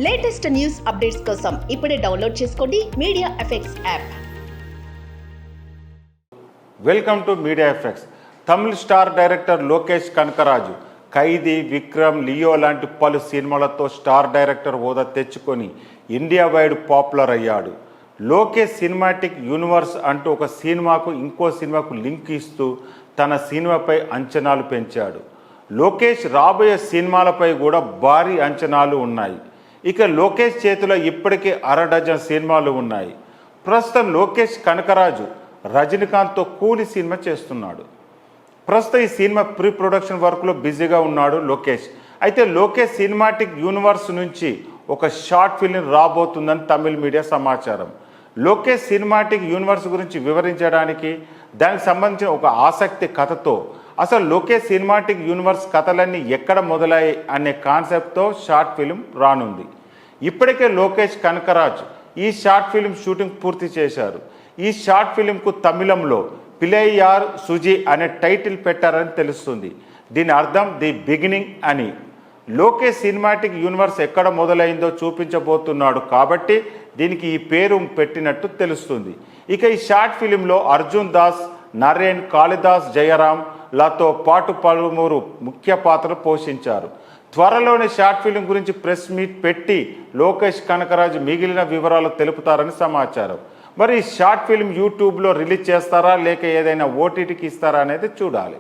Latest news updates కోసం ఇప్పుడే download చేసుకోండి media effects app. Welcome to media effects. తమిళ స్టార్ డైరెక్టర్ లోకేష్ కనకరాజు ఖైదీ, విక్రమ్, లియో లాంటి పలు సినిమాలతో స్టార్ డైరెక్టర్ హోదా తెచ్చుకొని ఇండియా వైడ్ పాపులర్ అయ్యాడు. లోకేష్ సినిమాటిక్ యూనివర్స్ అంటూ ఒక సినిమాకు ఇంకో సినిమాకు లింక్ ఇస్తూ తన సినిమాపై అంచనాలు పెంచాడు. లోకేష్ రాబోయే సినిమాలపై కూడా భారీ అంచనాలు ఉన్నాయి. ఇక లోకేష్ చేతిలో ఇప్పటికే 1/2 డజన్ సినిమాలు ఉన్నాయి. ప్రస్తుతం లోకేష్ కనకరాజు రజనీకాంత్తో కూలి సినిమా చేస్తున్నాడు. ప్రస్తుతం ఈ సినిమా ప్రీ ప్రొడక్షన్ వర్క్లో బిజీగా ఉన్నాడు లోకేష్. అయితే లోకేష్ సినిమాటిక్ యూనివర్స్ నుంచి ఒక షార్ట్ ఫిల్మ్ రాబోతుందని తమిళ మీడియా సమాచారం. లోకేష్ సినిమాటిక్ యూనివర్స్ గురించి వివరించడానికి దానికి సంబంధించిన ఒక ఆసక్తి కథతో, అసలు లోకేష్ సినిమాటిక్ యూనివర్స్ కథలన్నీ ఎక్కడ మొదలయ్యాయి అనే కాన్సెప్ట్తో షార్ట్ ఫిల్మ్ రానుంది. ఇప్పటికే లోకేష్ కనకరాజ్ ఈ షార్ట్ ఫిల్మ్ షూటింగ్ పూర్తి చేశారు. ఈ షార్ట్ ఫిల్మ్కు తమిళంలో పిలైయార్ సుజి అనే టైటిల్ పెట్టారని తెలుస్తుంది. దీని అర్థం ది బిగినింగ్ అని. లోకేష్ సినిమాటిక్ యూనివర్స్ ఎక్కడ మొదలైందో చూపించబోతున్నాడు కాబట్టి దీనికి ఈ పేరు పెట్టినట్టు తెలుస్తుంది. ఇక ఈ షార్ట్ ఫిలింలో అర్జున్ దాస్, నరేన్, కాళిదాస్, జయరాం లతో పాటు పలువురు ముఖ్య పాత్రలు పోషించారు. త్వరలోనే షార్ట్ ఫిలిం గురించి ప్రెస్ మీట్ పెట్టి లోకేష్ కనకరాజు మిగిలిన వివరాలు తెలుపుతారని సమాచారం. మరి ఈ షార్ట్ ఫిల్మ్ యూట్యూబ్లో రిలీజ్ చేస్తారా లేక ఏదైనా ఓటీటీకి ఇస్తారా అనేది చూడాలి.